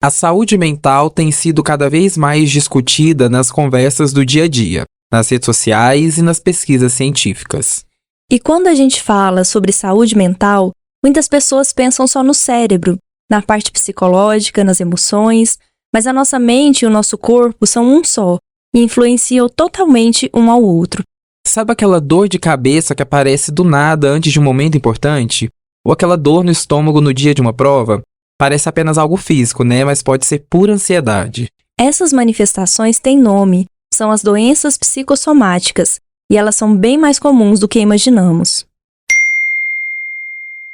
A saúde mental tem sido cada vez mais discutida nas conversas do dia a dia, nas redes sociais e nas pesquisas científicas. E quando a gente fala sobre saúde mental, muitas pessoas pensam só no cérebro, na parte psicológica, nas emoções, mas a nossa mente e o nosso corpo são um só e influenciam totalmente um ao outro. Sabe aquela dor de cabeça que aparece do nada antes de um momento importante? Ou aquela dor no estômago no dia de uma prova? Parece apenas algo físico, né? Mas pode ser pura ansiedade. Essas manifestações têm nome, são as doenças psicossomáticas, e elas são bem mais comuns do que imaginamos.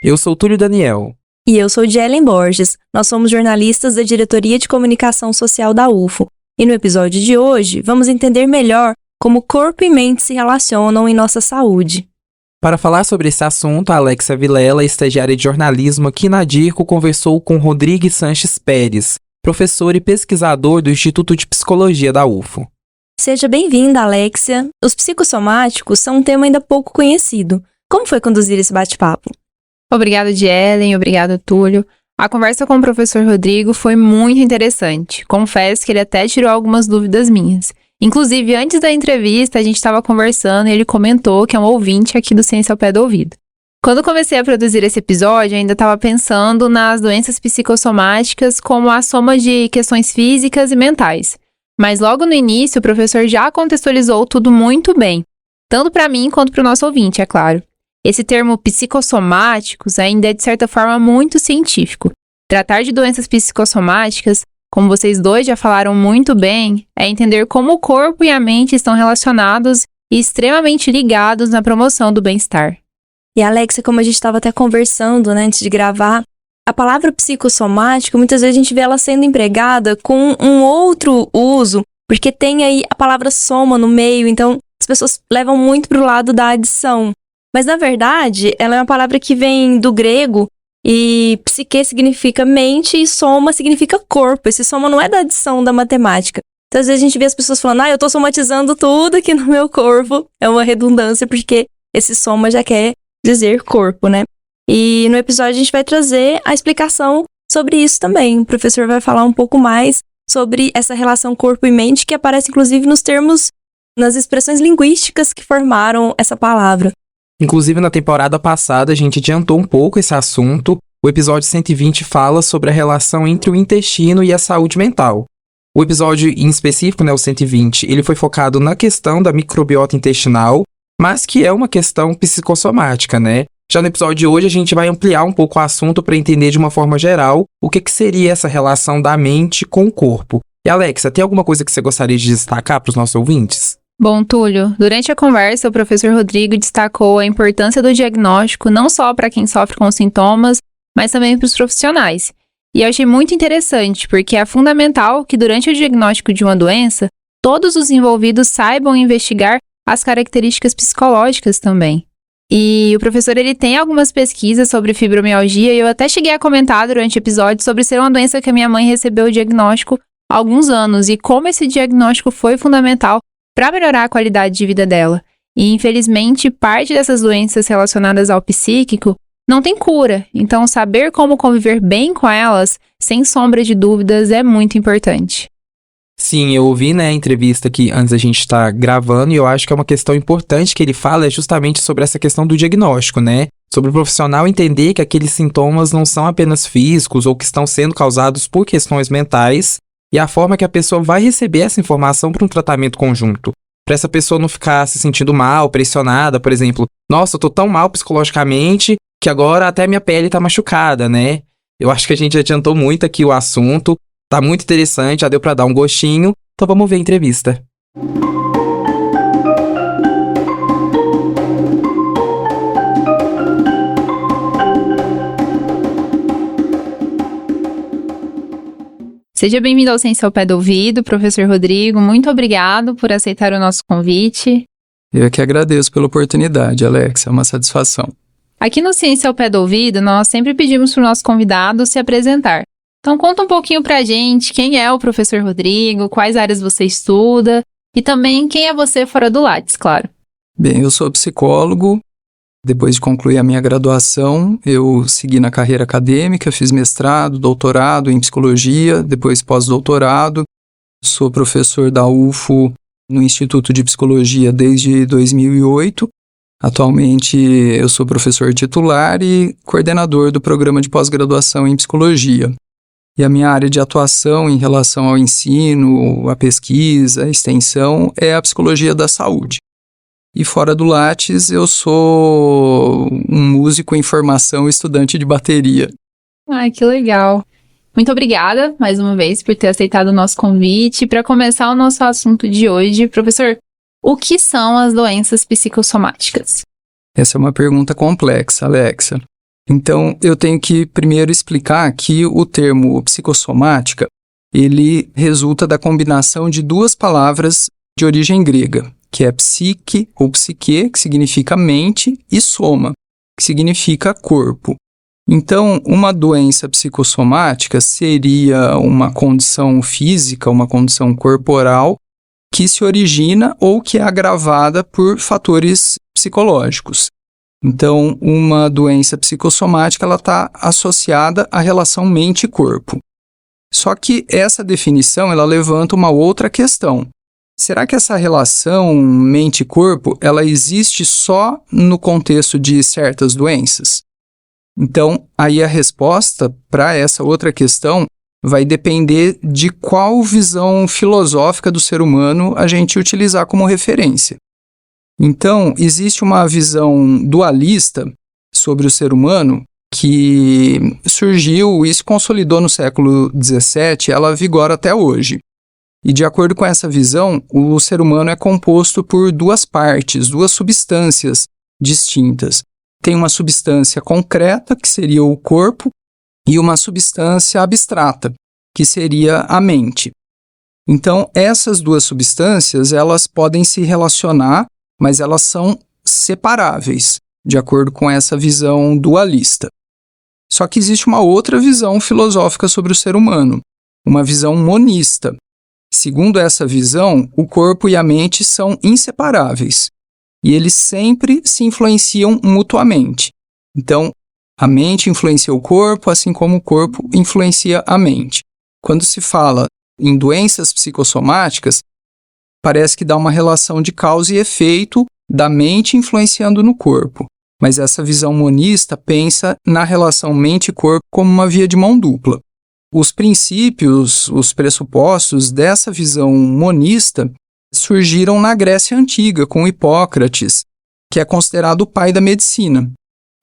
Eu sou Túlio Daniel. E eu sou Jelen Borges, nós somos jornalistas da Diretoria de Comunicação Social da UFO, e no episódio de hoje vamos entender melhor como corpo e mente se relacionam em nossa saúde. Para falar sobre esse assunto, a Alexia Vilela, estagiária de jornalismo aqui na DIRCO, conversou com Rodrigo Sanches Pérez, professor e pesquisador do Instituto de Psicologia da UFO. Seja bem-vinda, Alexia. Os psicossomáticos são um tema ainda pouco conhecido. Como foi conduzir esse bate-papo? Obrigada, Jelen. Obrigada, Túlio. A conversa com o professor Rodrigo foi muito interessante. Confesso que ele até tirou algumas dúvidas minhas. Inclusive, antes da entrevista, a gente estava conversando e ele comentou que é um ouvinte aqui do Ciência ao Pé do Ouvido. Quando comecei a produzir esse episódio, ainda estava pensando nas doenças psicossomáticas como a soma de questões físicas e mentais. Mas logo no início, o professor já contextualizou tudo muito bem, tanto para mim quanto para o nosso ouvinte, é claro. Esse termo psicossomáticos ainda é, de certa forma, muito científico. Tratar de doenças psicossomáticas, como vocês dois já falaram muito bem, é entender como o corpo e a mente estão relacionados e extremamente ligados na promoção do bem-estar. E Alexia, como a gente estava até conversando, né, antes de gravar, a palavra psicossomático, muitas vezes a gente vê ela sendo empregada com um outro uso, porque tem aí a palavra soma no meio, então as pessoas levam muito para o lado da adição. Mas, na verdade, ela é uma palavra que vem do grego e psique significa mente e soma significa corpo. Esse soma não é da adição da matemática. Então, às vezes a gente vê as pessoas falando, eu tô somatizando tudo aqui no meu corpo. É uma redundância, porque esse soma já quer dizer corpo, né? E no episódio a gente vai trazer a explicação sobre isso também. O professor vai falar um pouco mais sobre essa relação corpo e mente, que aparece inclusive nos termos, nas expressões linguísticas que formaram essa palavra. Inclusive, na temporada passada, a gente adiantou um pouco esse assunto. O episódio 120 fala sobre a relação entre o intestino e a saúde mental. O episódio em específico, né, o 120, ele foi focado na questão da microbiota intestinal, mas que é uma questão psicossomática, né? Já no episódio de hoje, a gente vai ampliar um pouco o assunto para entender de uma forma geral o que seria essa relação da mente com o corpo. E, Alexia, tem alguma coisa que você gostaria de destacar para os nossos ouvintes? Bom, Túlio, durante a conversa, o professor Rodrigo destacou a importância do diagnóstico não só para quem sofre com sintomas, mas também para os profissionais. E eu achei muito interessante, porque é fundamental que durante o diagnóstico de uma doença, todos os envolvidos saibam investigar as características psicológicas também. E o professor ele tem algumas pesquisas sobre fibromialgia e eu até cheguei a comentar durante o episódio sobre ser uma doença que a minha mãe recebeu o diagnóstico há alguns anos e como esse diagnóstico foi fundamental para melhorar a qualidade de vida dela. E, infelizmente, parte dessas doenças relacionadas ao psíquico não tem cura. Então, saber como conviver bem com elas, sem sombra de dúvidas, é muito importante. Sim, eu ouvi, né, a entrevista que antes a gente está gravando e eu acho que é uma questão importante que ele fala é justamente sobre essa questão do diagnóstico, né? Sobre o profissional entender que aqueles sintomas não são apenas físicos ou que estão sendo causados por questões mentais, e a forma que a pessoa vai receber essa informação para um tratamento conjunto. Para essa pessoa não ficar se sentindo mal, pressionada, por exemplo. Nossa, eu tô tão mal psicologicamente que agora até minha pele tá machucada, né? Eu acho que a gente adiantou muito aqui o assunto. Tá muito interessante, já deu para dar um gostinho. Então vamos ver a entrevista. Seja bem-vindo ao Ciência ao Pé do Ouvido, professor Rodrigo. Muito obrigado por aceitar o nosso convite. Eu que agradeço pela oportunidade, Alex. É uma satisfação. Aqui no Ciência ao Pé do Ouvido, nós sempre pedimos para o nosso convidado se apresentar. Então, conta um pouquinho para a gente quem é o professor Rodrigo, quais áreas você estuda e também quem é você fora do Lattes, claro. Bem, eu sou psicólogo, Depois de concluir a minha graduação, eu segui na carreira acadêmica, fiz mestrado, doutorado em psicologia, depois pós-doutorado. Sou professor da UFO no Instituto de Psicologia desde 2008. Atualmente eu sou professor titular e coordenador do programa de pós-graduação em psicologia. E a minha área de atuação em relação ao ensino, a pesquisa, a extensão é a psicologia da saúde. E fora do Lattes, eu sou um músico em formação e estudante de bateria. Ai, que legal. Muito obrigada, mais uma vez, por ter aceitado o nosso convite. Para começar o nosso assunto de hoje, professor, o que são as doenças psicossomáticas? Essa é uma pergunta complexa, Alexa. Então, eu tenho que primeiro explicar que o termo psicossomática, ele resulta da combinação de duas palavras de origem grega, que é psique ou psique, que significa mente, e soma, que significa corpo. Então, uma doença psicossomática seria uma condição física, uma condição corporal, que se origina ou que é agravada por fatores psicológicos. Então, uma doença psicossomática ela está associada à relação mente e corpo. Só que essa definição ela levanta uma outra questão. Será que essa relação mente-corpo, ela existe só no contexto de certas doenças? Então, aí a resposta para essa outra questão vai depender de qual visão filosófica do ser humano a gente utilizar como referência. Então, existe uma visão dualista sobre o ser humano que surgiu e se consolidou no século XVII, ela vigora até hoje. E de acordo com essa visão, o ser humano é composto por duas partes, duas substâncias distintas. Tem uma substância concreta, que seria o corpo, e uma substância abstrata, que seria a mente. Então, essas duas substâncias, elas podem se relacionar, mas elas são separáveis, de acordo com essa visão dualista. Só que existe uma outra visão filosófica sobre o ser humano, uma visão monista. Segundo essa visão, o corpo e a mente são inseparáveis e eles sempre se influenciam mutuamente. Então, a mente influencia o corpo, assim como o corpo influencia a mente. Quando se fala em doenças psicossomáticas, parece que dá uma relação de causa e efeito da mente influenciando no corpo. Mas essa visão monista pensa na relação mente e corpo como uma via de mão dupla. Os princípios, os pressupostos dessa visão monista surgiram na Grécia Antiga, com Hipócrates, que é considerado o pai da medicina.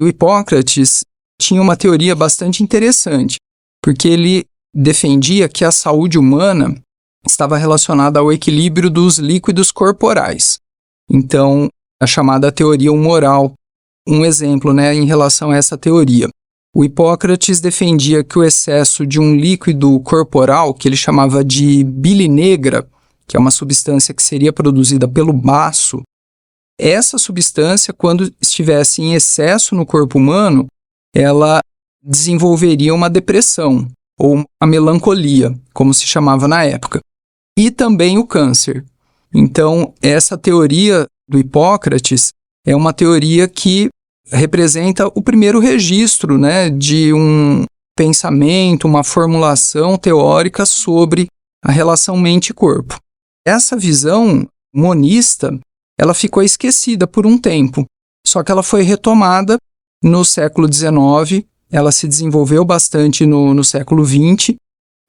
O Hipócrates tinha uma teoria bastante interessante, porque ele defendia que a saúde humana estava relacionada ao equilíbrio dos líquidos corporais. Então, a chamada teoria humoral, um exemplo, em relação a essa teoria. O Hipócrates defendia que o excesso de um líquido corporal, que ele chamava de bile negra, que é uma substância que seria produzida pelo baço, essa substância, quando estivesse em excesso no corpo humano, ela desenvolveria uma depressão, ou a melancolia, como se chamava na época, e também o câncer. Então, essa teoria do Hipócrates é uma teoria que representa o primeiro registro, de um pensamento, uma formulação teórica sobre a relação mente e corpo. Essa visão monista, ela ficou esquecida por um tempo, só que ela foi retomada no século XIX, ela se desenvolveu bastante no século XX.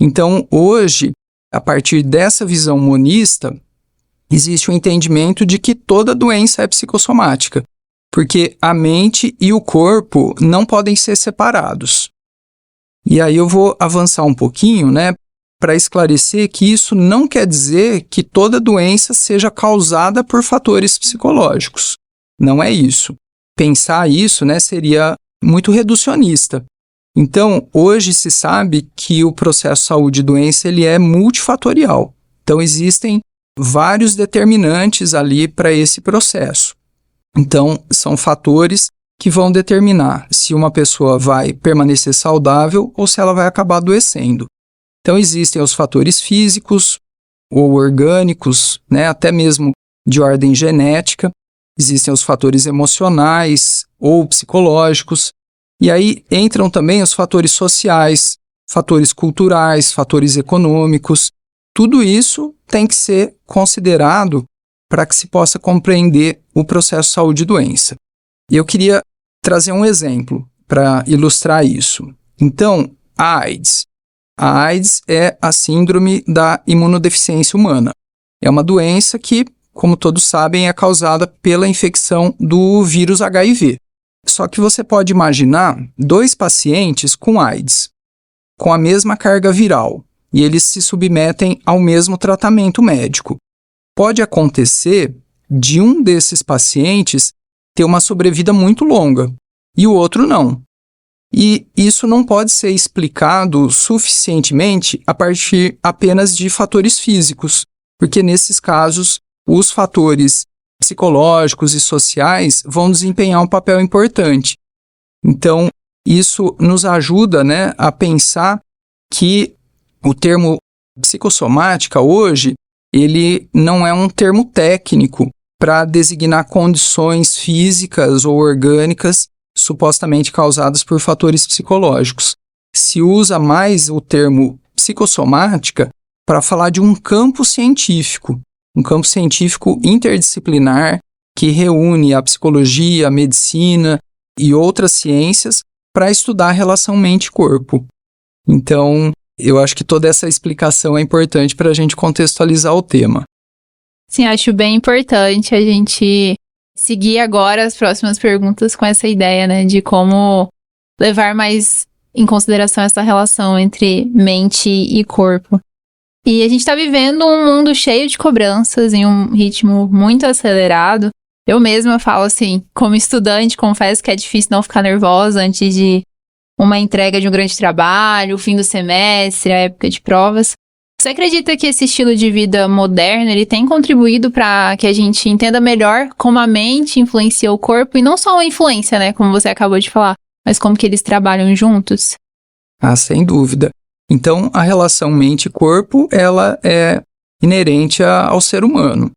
Então, hoje, a partir dessa visão monista, existe o entendimento de que toda doença é psicossomática, porque a mente e o corpo não podem ser separados. E aí eu vou avançar um pouquinho, para esclarecer que isso não quer dizer que toda doença seja causada por fatores psicológicos. Não é isso. Pensar isso, seria muito reducionista. Então, hoje se sabe que o processo saúde e doença ele é multifatorial. Então, existem vários determinantes ali para esse processo. Então, são fatores que vão determinar se uma pessoa vai permanecer saudável ou se ela vai acabar adoecendo. Então, existem os fatores físicos ou orgânicos, até mesmo de ordem genética. existem os fatores emocionais ou psicológicos, e aí entram também os fatores sociais, fatores culturais, fatores econômicos. Tudo isso tem que ser considerado para que se possa compreender o processo saúde e doença. E eu queria trazer um exemplo para ilustrar isso. Então, a AIDS. A AIDS é a síndrome da imunodeficiência humana. É uma doença que, como todos sabem, é causada pela infecção do vírus HIV. Só que você pode imaginar 2 pacientes com AIDS, com a mesma carga viral, e eles se submetem ao mesmo tratamento médico. Pode acontecer de um desses pacientes ter uma sobrevida muito longa e o outro não. E isso não pode ser explicado suficientemente a partir apenas de fatores físicos, porque nesses casos os fatores psicológicos e sociais vão desempenhar um papel importante. Então, isso nos ajuda, né, a pensar que o termo psicossomática hoje, ele não é um termo técnico para designar condições físicas ou orgânicas supostamente causadas por fatores psicológicos. Se usa mais o termo psicossomática para falar de um campo científico interdisciplinar que reúne a psicologia, a medicina e outras ciências para estudar a relação mente-corpo. Então, eu acho que toda essa explicação é importante para a gente contextualizar o tema. Sim, acho bem importante a gente seguir agora as próximas perguntas com essa ideia, né, de como levar mais em consideração essa relação entre mente e corpo. E a gente está vivendo um mundo cheio de cobranças, em um ritmo muito acelerado. Eu mesma falo assim, como estudante, confesso que é difícil não ficar nervosa antes de uma entrega de um grande trabalho, o fim do semestre, a época de provas. Você acredita que esse estilo de vida moderno, ele tem contribuído para que a gente entenda melhor como a mente influencia o corpo, e não só a influência, né, como você acabou de falar, mas como que eles trabalham juntos? Ah, sem dúvida. Então, a relação mente-corpo, ela é inerente ao ser humano.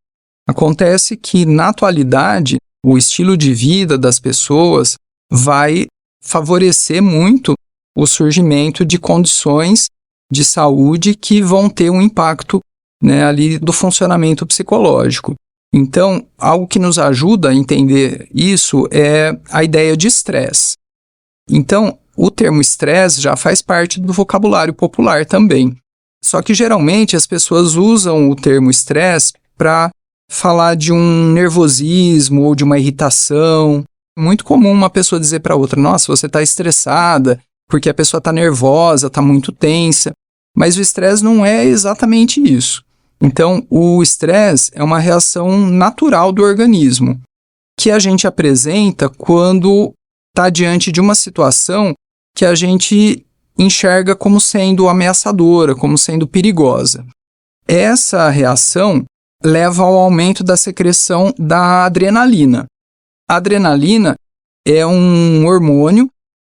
Acontece que, na atualidade, o estilo de vida das pessoas vai favorecer muito o surgimento de condições de saúde que vão ter um impacto, né, ali do funcionamento psicológico. Então, algo que nos ajuda a entender isso é a ideia de estresse. Então, o termo estresse já faz parte do vocabulário popular também. Só que, geralmente, as pessoas usam o termo estresse para falar de um nervosismo ou de uma irritação. É muito comum uma pessoa dizer para outra, nossa, você está estressada, porque a pessoa está nervosa, está muito tensa. Mas o estresse não é exatamente isso. Então, o estresse é uma reação natural do organismo, que a gente apresenta quando está diante de uma situação que a gente enxerga como sendo ameaçadora, como sendo perigosa. Essa reação leva ao aumento da secreção da adrenalina. A adrenalina é um hormônio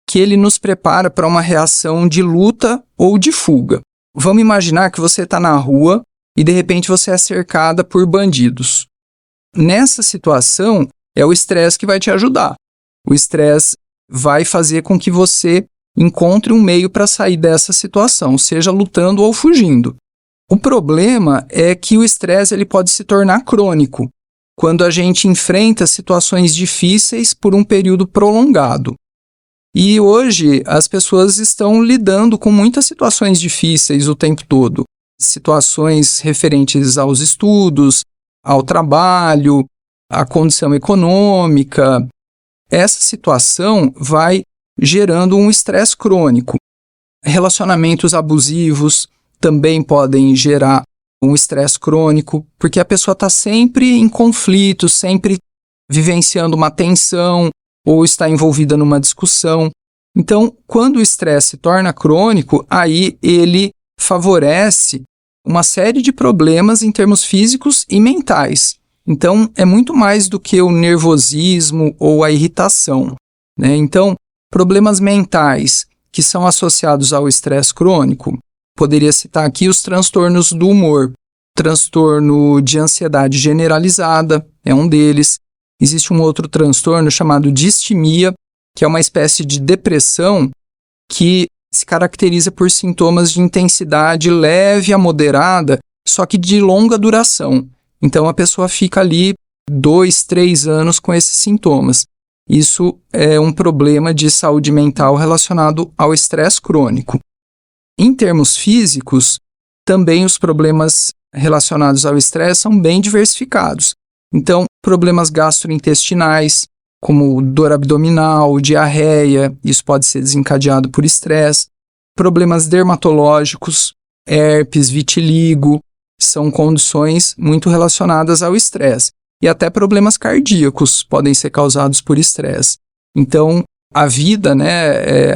que ele nos prepara para uma reação de luta ou de fuga. Vamos imaginar que você está na rua e de repente você é cercada por bandidos. Nessa situação, é o estresse que vai te ajudar. O estresse vai fazer com que você encontre um meio para sair dessa situação, seja lutando ou fugindo. O problema é que o estresse ele pode se tornar crônico, quando a gente enfrenta situações difíceis por um período prolongado. E hoje as pessoas estão lidando com muitas situações difíceis o tempo todo. Situações referentes aos estudos, ao trabalho, à condição econômica. Essa situação vai gerando um estresse crônico. Relacionamentos abusivos também podem gerar um estresse crônico, porque a pessoa está sempre em conflito, sempre vivenciando uma tensão ou está envolvida numa discussão. Então, quando o estresse se torna crônico, aí ele favorece uma série de problemas em termos físicos e mentais. Então, é muito mais do que o nervosismo ou a irritação, né? Então, problemas mentais que são associados ao estresse crônico, poderia citar aqui os transtornos do humor. Transtorno de ansiedade generalizada é um deles. existe um outro transtorno chamado distimia, que é uma espécie de depressão que se caracteriza por sintomas de intensidade leve a moderada, só que de longa duração. Então, a pessoa fica ali 2, 3 anos com esses sintomas. Isso é um problema de saúde mental relacionado ao estresse crônico. Em termos físicos, também os problemas relacionados ao estresse são bem diversificados. Então, problemas gastrointestinais, como dor abdominal, diarreia, isso pode ser desencadeado por estresse. Problemas dermatológicos, herpes, vitiligo, são condições muito relacionadas ao estresse. E até problemas cardíacos podem ser causados por estresse. Então, a vida,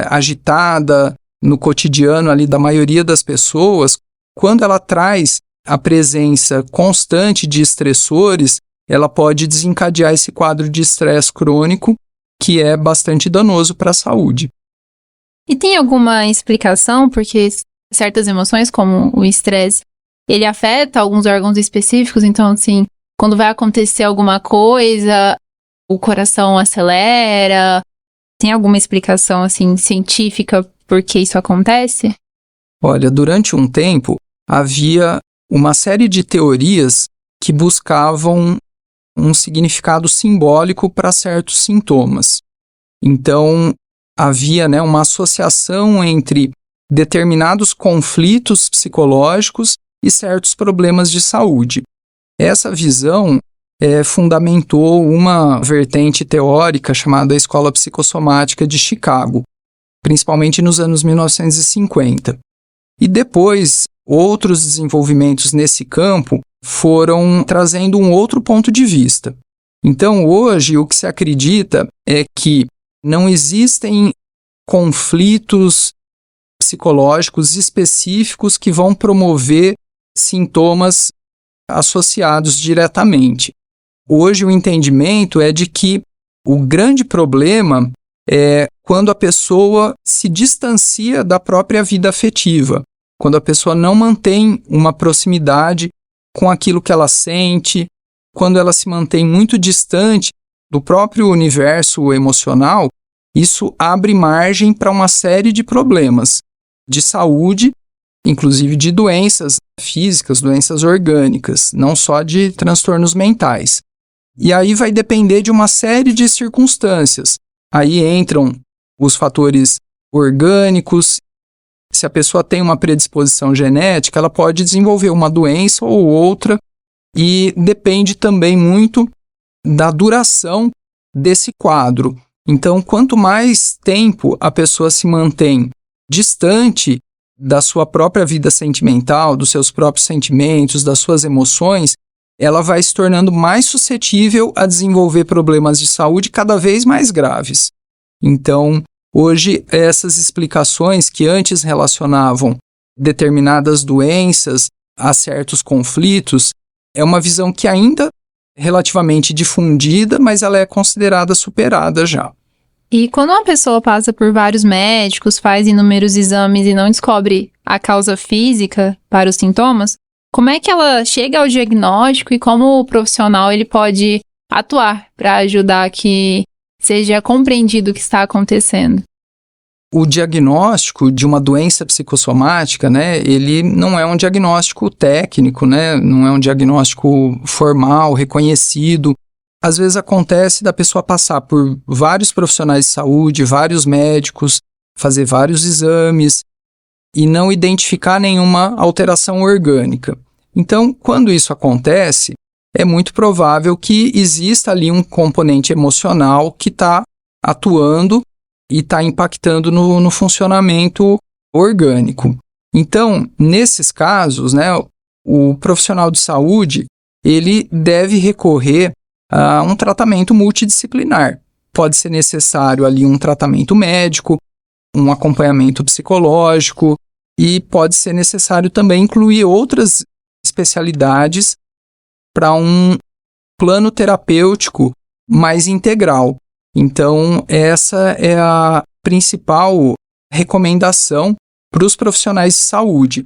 agitada no cotidiano ali da maioria das pessoas, quando ela traz a presença constante de estressores, ela pode desencadear esse quadro de estresse crônico, que é bastante danoso para a saúde. E tem alguma explicação porque certas emoções, como o estresse, ele afeta alguns órgãos específicos? Então, assim, quando vai acontecer alguma coisa, o coração acelera? Tem alguma explicação, assim, científica por que isso acontece? Olha, durante um tempo, havia uma série de teorias que buscavam um significado simbólico para certos sintomas. Então, havia uma associação entre determinados conflitos psicológicos e certos problemas de saúde. Essa visão fundamentou uma vertente teórica chamada Escola Psicossomática de Chicago, principalmente nos anos 1950. E depois, outros desenvolvimentos nesse campo foram trazendo um outro ponto de vista. Então, hoje, o que se acredita é que não existem conflitos psicológicos específicos que vão promover sintomas associados diretamente. Hoje, o entendimento é de que o grande problema é quando a pessoa se distancia da própria vida afetiva, quando a pessoa não mantém uma proximidade com aquilo que ela sente, quando ela se mantém muito distante do próprio universo emocional, isso abre margem para uma série de problemas de saúde, inclusive de doenças físicas, doenças orgânicas, não só de transtornos mentais. E aí vai depender de uma série de circunstâncias. Aí entram os fatores orgânicos. Se a pessoa tem uma predisposição genética, ela pode desenvolver uma doença ou outra, e depende também muito da duração desse quadro. Então, quanto mais tempo a pessoa se mantém distante da sua própria vida sentimental, dos seus próprios sentimentos, das suas emoções, ela vai se tornando mais suscetível a desenvolver problemas de saúde cada vez mais graves. Então, hoje, essas explicações que antes relacionavam determinadas doenças a certos conflitos, é uma visão que ainda é relativamente difundida, mas ela é considerada superada já. E quando uma pessoa passa por vários médicos, faz inúmeros exames e não descobre a causa física para os sintomas, como é que ela chega ao diagnóstico e como o profissional ele pode atuar para ajudar que seja compreendido o que está acontecendo? O diagnóstico de uma doença psicossomática, ele não é um diagnóstico técnico, não é um diagnóstico formal, reconhecido. Às vezes acontece da pessoa passar por vários profissionais de saúde, vários médicos, fazer vários exames e não identificar nenhuma alteração orgânica. Então, quando isso acontece, é muito provável que exista ali um componente emocional que está atuando e está impactando no funcionamento orgânico. Então, nesses casos, o profissional de saúde ele deve recorrer a um tratamento multidisciplinar. Pode ser necessário ali um tratamento médico, um acompanhamento psicológico e pode ser necessário também incluir outras especialidades para um plano terapêutico mais integral. Então, essa é a principal recomendação para os profissionais de saúde.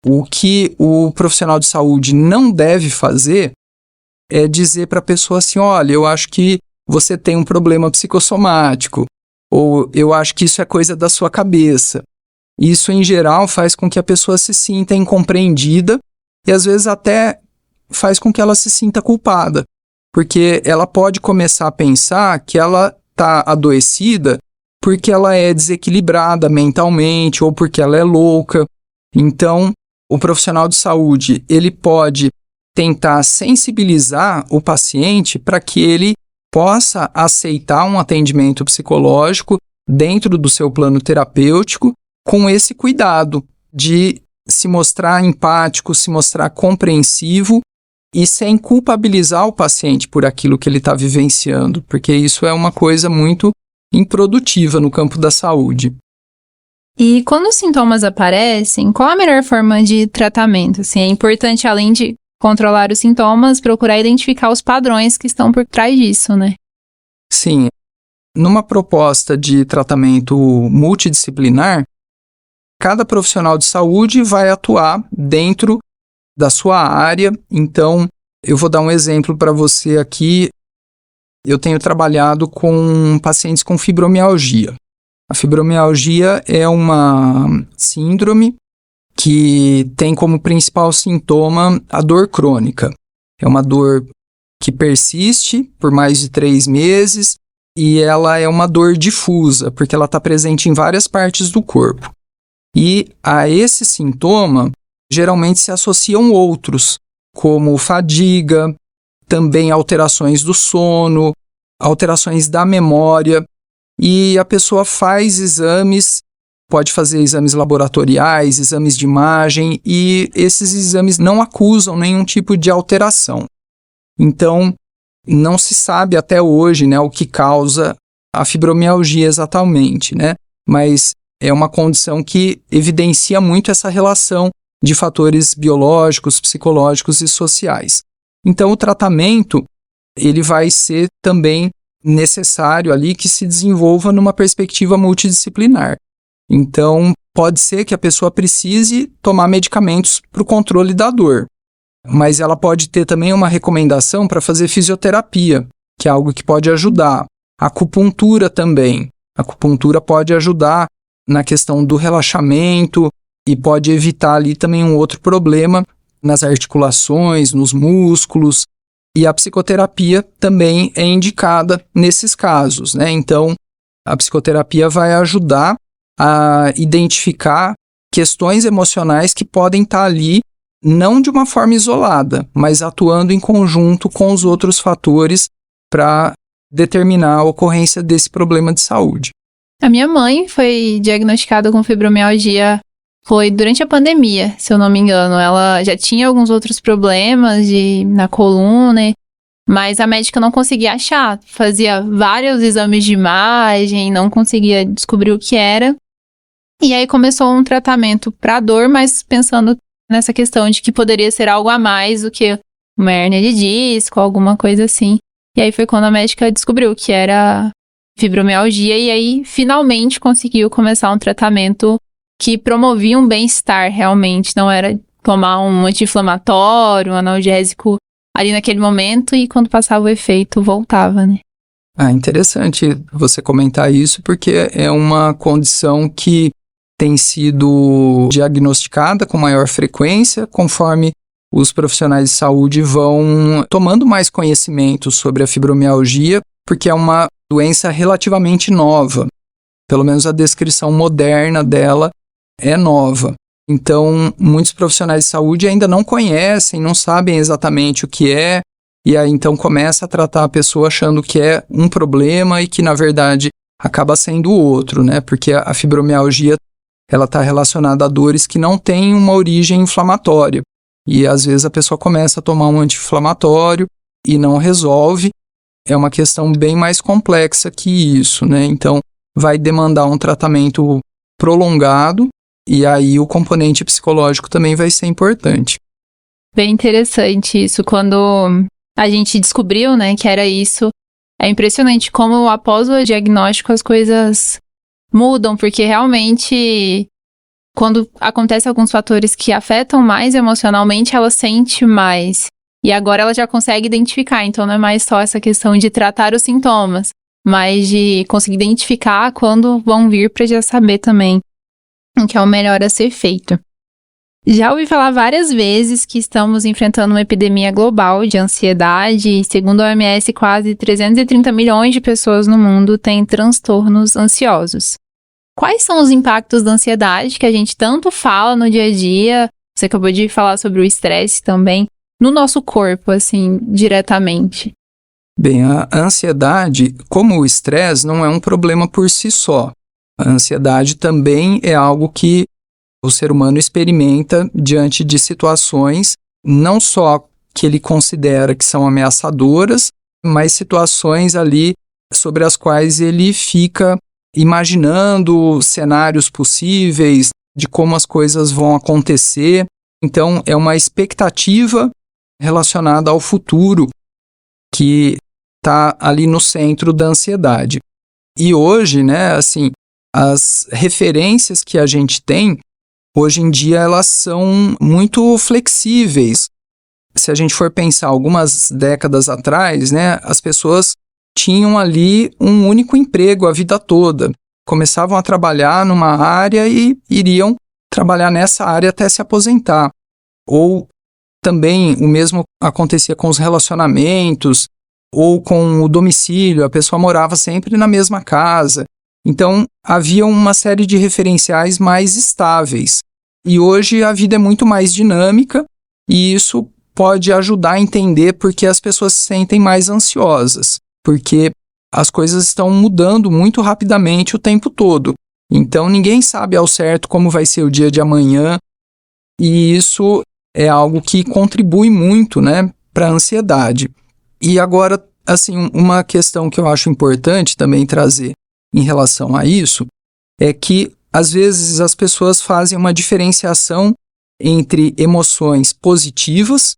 O que o profissional de saúde não deve fazer é dizer para a pessoa assim, olha, eu acho que você tem um problema psicossomático, ou eu acho que isso é coisa da sua cabeça. Isso, em geral, faz com que a pessoa se sinta incompreendida e, às vezes, até faz com que ela se sinta culpada, porque ela pode começar a pensar que ela está adoecida porque ela é desequilibrada mentalmente ou porque ela é louca. Então, o profissional de saúde, ele pode tentar sensibilizar o paciente para que ele possa aceitar um atendimento psicológico dentro do seu plano terapêutico com esse cuidado de se mostrar empático, se mostrar compreensivo e sem culpabilizar o paciente por aquilo que ele está vivenciando, porque isso é uma coisa muito improdutiva no campo da saúde. E quando os sintomas aparecem, qual a melhor forma de tratamento? Assim, é importante, além de controlar os sintomas, procurar identificar os padrões que estão por trás disso, né? Sim. Numa proposta de tratamento multidisciplinar, cada profissional de saúde vai atuar dentro da sua área. Então, eu vou dar um exemplo para você aqui. Eu tenho trabalhado com pacientes com fibromialgia. A fibromialgia é uma síndrome que tem como principal sintoma a dor crônica. É uma dor que persiste por mais de 3 meses e ela é uma dor difusa, porque ela está presente em várias partes do corpo. E a esse sintoma, geralmente se associam outros, como fadiga, também alterações do sono, alterações da memória, e a pessoa faz exames, pode fazer exames laboratoriais, exames de imagem, e esses exames não acusam nenhum tipo de alteração. Então, não se sabe até hoje, né, o que causa a fibromialgia exatamente, né? Mas é uma condição que evidencia muito essa relação de fatores biológicos, psicológicos e sociais. Então, o tratamento, ele vai ser também necessário ali que se desenvolva numa perspectiva multidisciplinar. Então, pode ser que a pessoa precise tomar medicamentos para o controle da dor, mas ela pode ter também uma recomendação para fazer fisioterapia, que é algo que pode ajudar. Acupuntura também. A acupuntura pode ajudar na questão do relaxamento e pode evitar ali também um outro problema nas articulações, nos músculos. E a psicoterapia também é indicada nesses casos, né? Então, a psicoterapia vai ajudar a identificar questões emocionais que podem estar ali, não de uma forma isolada, mas atuando em conjunto com os outros fatores para determinar a ocorrência desse problema de saúde. A minha mãe foi diagnosticada com fibromialgia, foi durante a pandemia, se eu não me engano. Ela já tinha alguns outros problemas na coluna, mas a médica não conseguia achar. Fazia vários exames de imagem, não conseguia descobrir o que era. E aí começou um tratamento para dor, mas pensando nessa questão de que poderia ser algo a mais do que uma hérnia de disco, alguma coisa assim. E aí foi quando a médica descobriu que era fibromialgia e aí finalmente conseguiu começar um tratamento que promovia um bem-estar realmente. Não era tomar um anti-inflamatório, um analgésico ali naquele momento e quando passava o efeito voltava, né? Interessante você comentar isso, porque é uma condição que tem sido diagnosticada com maior frequência, conforme os profissionais de saúde vão tomando mais conhecimento sobre a fibromialgia, porque é uma doença relativamente nova. Pelo menos a descrição moderna dela é nova. Então, muitos profissionais de saúde ainda não conhecem, não sabem exatamente o que é, e aí então começa a tratar a pessoa achando que é um problema e que, na verdade, acaba sendo outro, né? Porque a fibromialgia ela está relacionada a dores que não têm uma origem inflamatória. E às vezes a pessoa começa a tomar um anti-inflamatório e não resolve. É uma questão bem mais complexa que isso, né? Então, vai demandar um tratamento prolongado e aí o componente psicológico também vai ser importante. Bem interessante isso. Quando a gente descobriu, né, que era isso, é impressionante como após o diagnóstico as coisas mudam, porque realmente quando acontecem alguns fatores que afetam mais emocionalmente, ela sente mais. E agora ela já consegue identificar, então não é mais só essa questão de tratar os sintomas, mas de conseguir identificar quando vão vir para já saber também o que é o melhor a ser feito. Já ouvi falar várias vezes que estamos enfrentando uma epidemia global de ansiedade e, segundo a OMS, quase 330 milhões de pessoas no mundo têm transtornos ansiosos. Quais são os impactos da ansiedade que a gente tanto fala no dia a dia? Você acabou de falar sobre o estresse também, no nosso corpo, assim, diretamente. Bem, a ansiedade, como o estresse, não é um problema por si só. A ansiedade também é algo que o ser humano experimenta diante de situações, não só que ele considera que são ameaçadoras, mas situações ali sobre as quais ele fica imaginando cenários possíveis de como as coisas vão acontecer. Então, é uma expectativa relacionada ao futuro que está ali no centro da ansiedade. E hoje, né, assim, as referências que a gente tem, hoje em dia, elas são muito flexíveis. Se a gente for pensar algumas décadas atrás, né, as pessoas tinham ali um único emprego a vida toda. Começavam a trabalhar numa área e iriam trabalhar nessa área até se aposentar. Ou também o mesmo acontecia com os relacionamentos ou com o domicílio, a pessoa morava sempre na mesma casa. Então, havia uma série de referenciais mais estáveis. E hoje a vida é muito mais dinâmica e isso pode ajudar a entender por que as pessoas se sentem mais ansiosas, porque as coisas estão mudando muito rapidamente o tempo todo. Então, ninguém sabe ao certo como vai ser o dia de amanhã e isso é algo que contribui muito, né, para a ansiedade. E agora, assim, uma questão que eu acho importante também trazer em relação a isso é que, às vezes, as pessoas fazem uma diferenciação entre emoções positivas,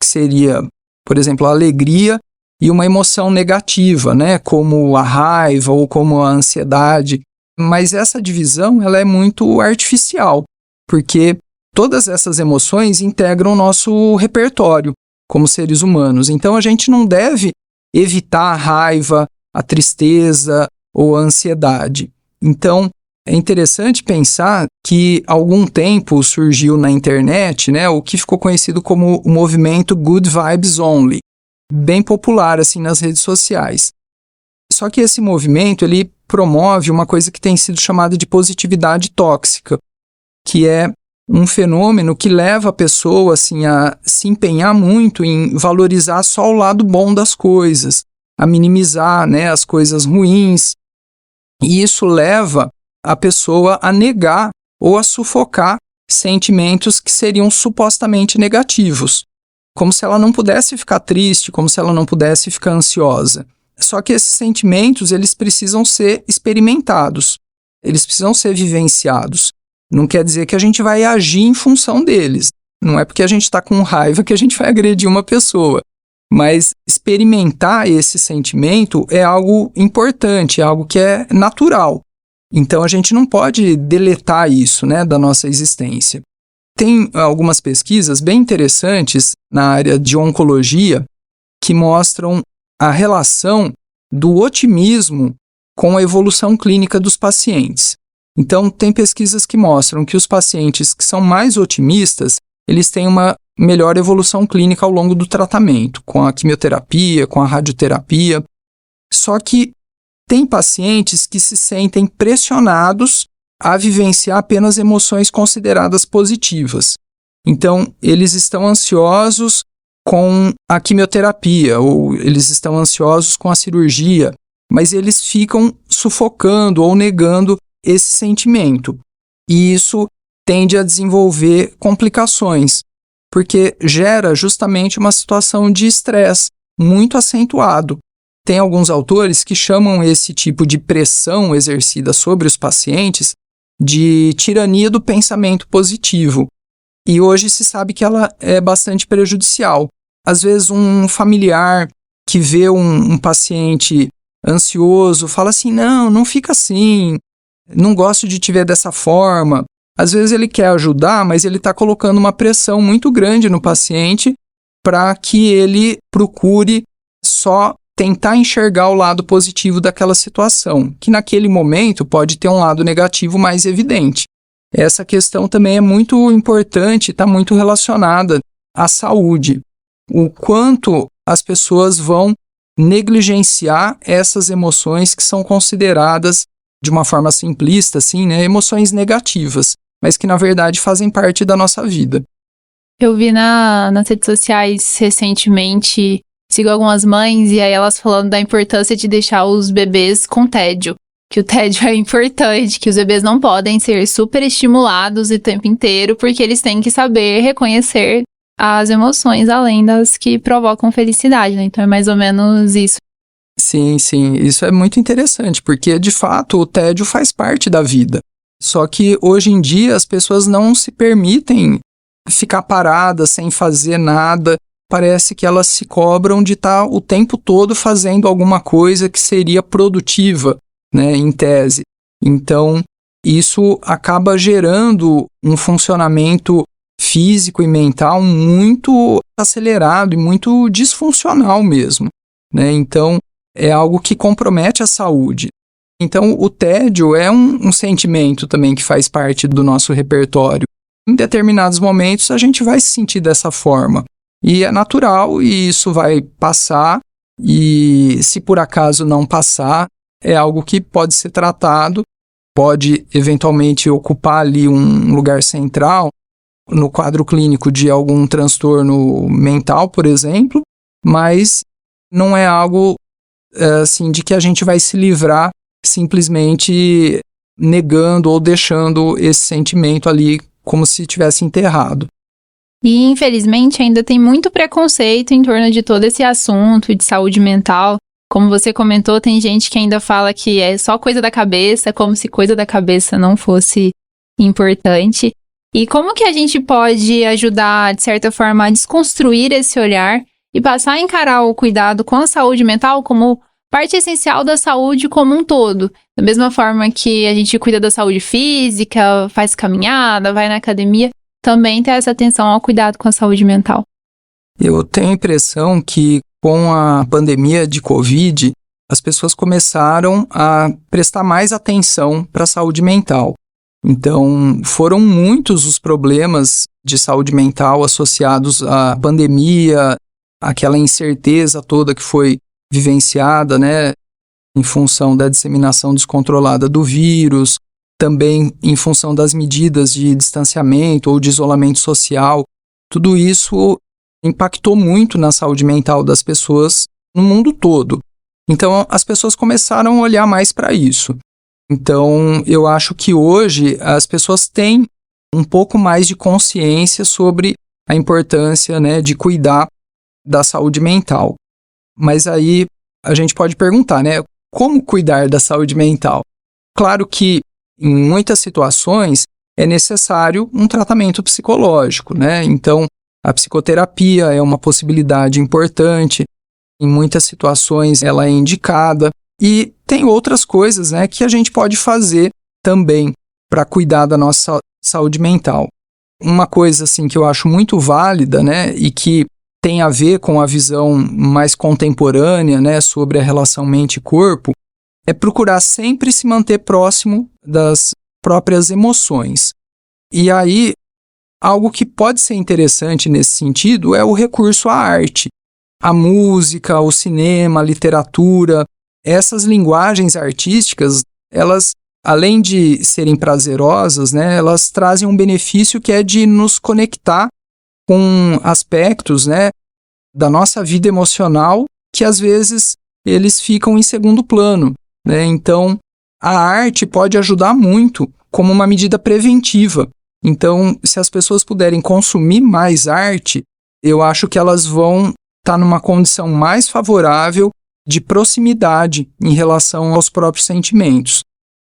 que seria, por exemplo, a alegria, e uma emoção negativa, né, como a raiva ou como a ansiedade. Mas essa divisão ela é muito artificial, porque todas essas emoções integram o nosso repertório como seres humanos. Então, a gente não deve evitar a raiva, a tristeza ou a ansiedade. Então, é interessante pensar que há algum tempo surgiu na internet, né, o que ficou conhecido como o movimento Good Vibes Only, bem popular assim nas redes sociais. Só que esse movimento ele promove uma coisa que tem sido chamada de positividade tóxica, que é um fenômeno que leva a pessoa assim, a se empenhar muito em valorizar só o lado bom das coisas, a minimizar, né, as coisas ruins. E isso leva a pessoa a negar ou a sufocar sentimentos que seriam supostamente negativos, como se ela não pudesse ficar triste, como se ela não pudesse ficar ansiosa. Só que esses sentimentos, eles precisam ser experimentados, eles precisam ser vivenciados. Não quer dizer que a gente vai agir em função deles. Não é porque a gente está com raiva que a gente vai agredir uma pessoa. Mas experimentar esse sentimento é algo importante, é algo que é natural. Então a gente não pode deletar isso, né, da nossa existência. Tem algumas pesquisas bem interessantes na área de oncologia que mostram a relação do otimismo com a evolução clínica dos pacientes. Então, tem pesquisas que mostram que os pacientes que são mais otimistas, eles têm uma melhor evolução clínica ao longo do tratamento, com a quimioterapia, com a radioterapia. Só que tem pacientes que se sentem pressionados a vivenciar apenas emoções consideradas positivas. Então, eles estão ansiosos com a quimioterapia ou eles estão ansiosos com a cirurgia, mas eles ficam sufocando ou negando esse sentimento. E isso tende a desenvolver complicações, porque gera justamente uma situação de estresse muito acentuado. Tem alguns autores que chamam esse tipo de pressão exercida sobre os pacientes de tirania do pensamento positivo. E hoje se sabe que ela é bastante prejudicial. Às vezes um familiar que vê um paciente ansioso fala assim, não fica assim, não gosto de te ver dessa forma. Às vezes ele quer ajudar, mas ele está colocando uma pressão muito grande no paciente para que ele procure só tentar enxergar o lado positivo daquela situação, que naquele momento pode ter um lado negativo mais evidente. Essa questão também é muito importante, está muito relacionada à saúde. O quanto as pessoas vão negligenciar essas emoções que são consideradas, de uma forma simplista, assim, né, emoções negativas, mas que na verdade fazem parte da nossa vida. Eu vi nas redes sociais recentemente, sigo algumas mães e aí elas falando da importância de deixar os bebês com tédio. Que o tédio é importante, que os bebês não podem ser super estimulados o tempo inteiro, porque eles têm que saber reconhecer as emoções além das que provocam felicidade, né? Então é mais ou menos isso. Sim, isso é muito interessante, porque de fato o tédio faz parte da vida. Só que hoje em dia as pessoas não se permitem ficar paradas sem fazer nada. Parece que elas se cobram de estar o tempo todo fazendo alguma coisa que seria produtiva, né, em tese. Então, isso acaba gerando um funcionamento físico e mental muito acelerado e muito disfuncional mesmo, né? Então, é algo que compromete a saúde. Então, o tédio é um sentimento também que faz parte do nosso repertório. Em determinados momentos, a gente vai se sentir dessa forma. E é natural, e isso vai passar, e se por acaso não passar, é algo que pode ser tratado, pode eventualmente ocupar ali um lugar central no quadro clínico de algum transtorno mental, por exemplo, mas não é algo assim de que a gente vai se livrar simplesmente negando ou deixando esse sentimento ali como se tivesse enterrado. E, infelizmente, ainda tem muito preconceito em torno de todo esse assunto de saúde mental. Como você comentou, tem gente que ainda fala que é só coisa da cabeça, como se coisa da cabeça não fosse importante. E como que a gente pode ajudar, de certa forma, a desconstruir esse olhar e passar a encarar o cuidado com a saúde mental como parte essencial da saúde como um todo? Da mesma forma que a gente cuida da saúde física, faz caminhada, vai na academia, também ter essa atenção ao cuidado com a saúde mental. Eu tenho a impressão que com a pandemia de Covid, as pessoas começaram a prestar mais atenção para a saúde mental. Então, foram muitos os problemas de saúde mental associados à pandemia, aquela incerteza toda que foi vivenciada, né, em função da disseminação descontrolada do vírus, também em função das medidas de distanciamento ou de isolamento social. Tudo isso impactou muito na saúde mental das pessoas no mundo todo. Então, as pessoas começaram a olhar mais para isso. Então, eu acho que hoje as pessoas têm um pouco mais de consciência sobre a importância, né, de cuidar da saúde mental. Mas aí a gente pode perguntar, né, como cuidar da saúde mental? Claro que em muitas situações é necessário um tratamento psicológico, né? Então, a psicoterapia é uma possibilidade importante. Em muitas situações ela é indicada. E tem outras coisas, né, que a gente pode fazer também para cuidar da nossa saúde mental. Uma coisa assim que eu acho muito válida, né, e que tem a ver com a visão mais contemporânea, né, sobre a relação mente e corpo, é procurar sempre se manter próximo das próprias emoções. E aí, algo que pode ser interessante nesse sentido é o recurso à arte. A música, o cinema, a literatura. Essas linguagens artísticas, elas, além de serem prazerosas, né, elas trazem um benefício que é de nos conectar com aspectos, né, da nossa vida emocional que às vezes eles ficam em segundo plano, né? Então, a arte pode ajudar muito como uma medida preventiva. Então, se as pessoas puderem consumir mais arte, eu acho que elas vão estar numa condição mais favorável de proximidade em relação aos próprios sentimentos.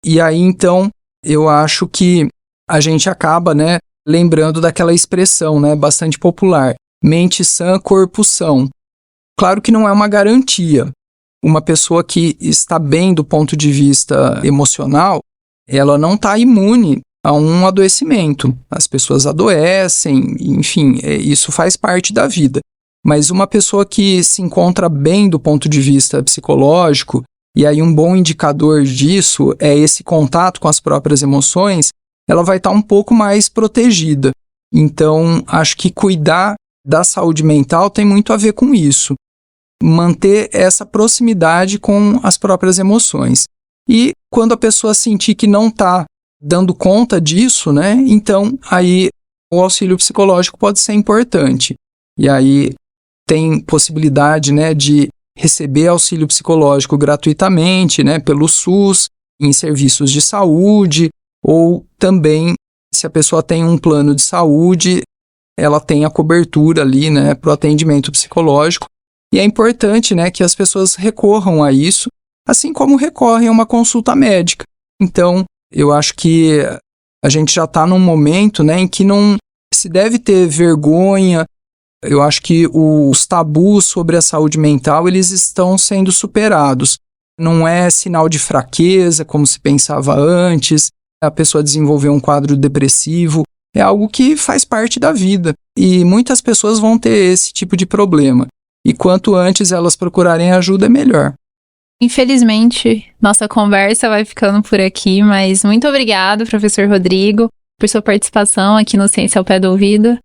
E aí, então, eu acho que a gente acaba, né, lembrando daquela expressão, né, bastante popular, mente sã, corpo são. Claro que não é uma garantia. Uma pessoa que está bem do ponto de vista emocional, ela não está imune a um adoecimento. As pessoas adoecem, enfim, isso faz parte da vida. Mas uma pessoa que se encontra bem do ponto de vista psicológico, e aí um bom indicador disso é esse contato com as próprias emoções, ela vai estar um pouco mais protegida. Então, acho que cuidar da saúde mental tem muito a ver com isso. Manter essa proximidade com as próprias emoções. E quando a pessoa sentir que não está dando conta disso, né, então aí o auxílio psicológico pode ser importante. E aí tem possibilidade, né, de receber auxílio psicológico gratuitamente, né, pelo SUS, em serviços de saúde, ou também, se a pessoa tem um plano de saúde, ela tem a cobertura ali, né, para o atendimento psicológico. E é importante, né, que as pessoas recorram a isso, assim como recorrem a uma consulta médica. Então, eu acho que a gente já está num momento, né, em que não se deve ter vergonha. Eu acho que os tabus sobre a saúde mental, eles estão sendo superados. Não é sinal de fraqueza, como se pensava antes, a pessoa desenvolver um quadro depressivo. É algo que faz parte da vida. E muitas pessoas vão ter esse tipo de problema. E quanto antes elas procurarem ajuda, é melhor. Infelizmente, nossa conversa vai ficando por aqui, mas muito obrigado, professor Rodrigo, por sua participação aqui no Ciência ao Pé do Ouvido.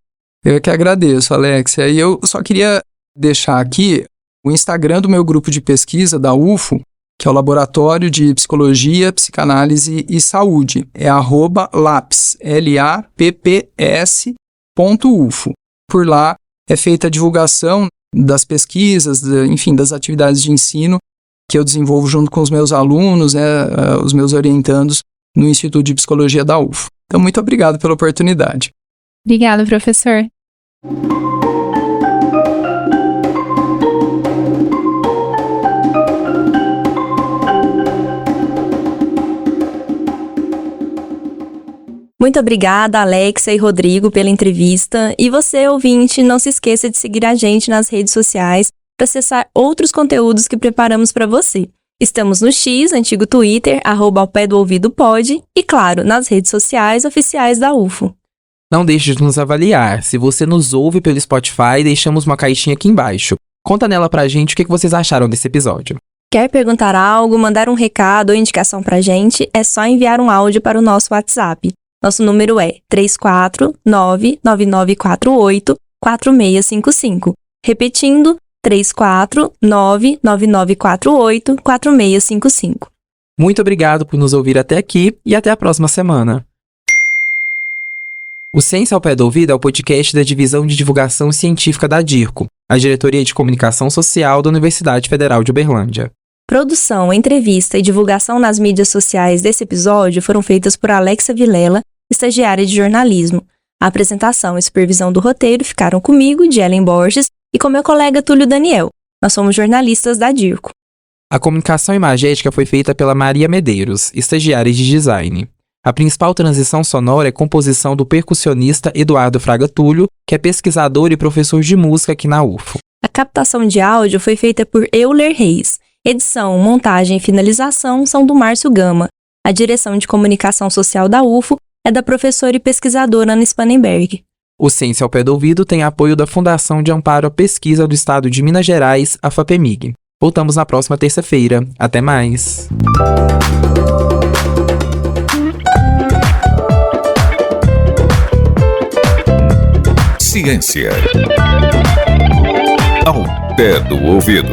Eu é que agradeço, Alexia. E eu só queria deixar aqui o Instagram do meu grupo de pesquisa da UFO, que é o Laboratório de Psicologia, Psicanálise e Saúde. É @lapps, lapps.ufo. Por lá é feita a divulgação das pesquisas, enfim, das atividades de ensino que eu desenvolvo junto com os meus alunos, os meus orientandos no Instituto de Psicologia da UFO. Então, muito obrigado pela oportunidade. Obrigado, professor. Muito obrigada, Alexia e Rodrigo, pela entrevista. E você, ouvinte, não se esqueça de seguir a gente nas redes sociais para acessar outros conteúdos que preparamos para você. Estamos no X, antigo Twitter, @aopédoouvidopod, e claro, nas redes sociais oficiais da UFO. Não deixe de nos avaliar. Se você nos ouve pelo Spotify, deixamos uma caixinha aqui embaixo. Conta nela pra gente o que vocês acharam desse episódio. Quer perguntar algo, mandar um recado ou indicação pra gente, é só enviar um áudio para o nosso WhatsApp. Nosso número é 349-9948-4655. Repetindo, 349-9948-4655. Muito obrigado por nos ouvir até aqui e até a próxima semana. O Ciência ao Pé do Ouvido é o podcast da Divisão de Divulgação Científica da DIRCO, a Diretoria de Comunicação Social da Universidade Federal de Uberlândia. Produção, entrevista e divulgação nas mídias sociais desse episódio foram feitas por Alexia Vilela, estagiária de jornalismo. A apresentação e supervisão do roteiro ficaram comigo, de Ellen Borges, e com meu colega Túlio Daniel. Nós somos jornalistas da DIRCO. A comunicação imagética foi feita pela Maria Medeiros, estagiária de design. A principal transição sonora é composição do percussionista Eduardo Fraga Túlio, que é pesquisador e professor de música aqui na UFO. A captação de áudio foi feita por Euler Reis. Edição, montagem e finalização são do Márcio Gama. A direção de comunicação social da UFO é da professora e pesquisadora Ana Spanenberg. O Ciência ao Pé do Ouvido tem apoio da Fundação de Amparo à Pesquisa do Estado de Minas Gerais, a FAPEMIG. Voltamos na próxima terça-feira. Até mais! Ciência ao pé do ouvido.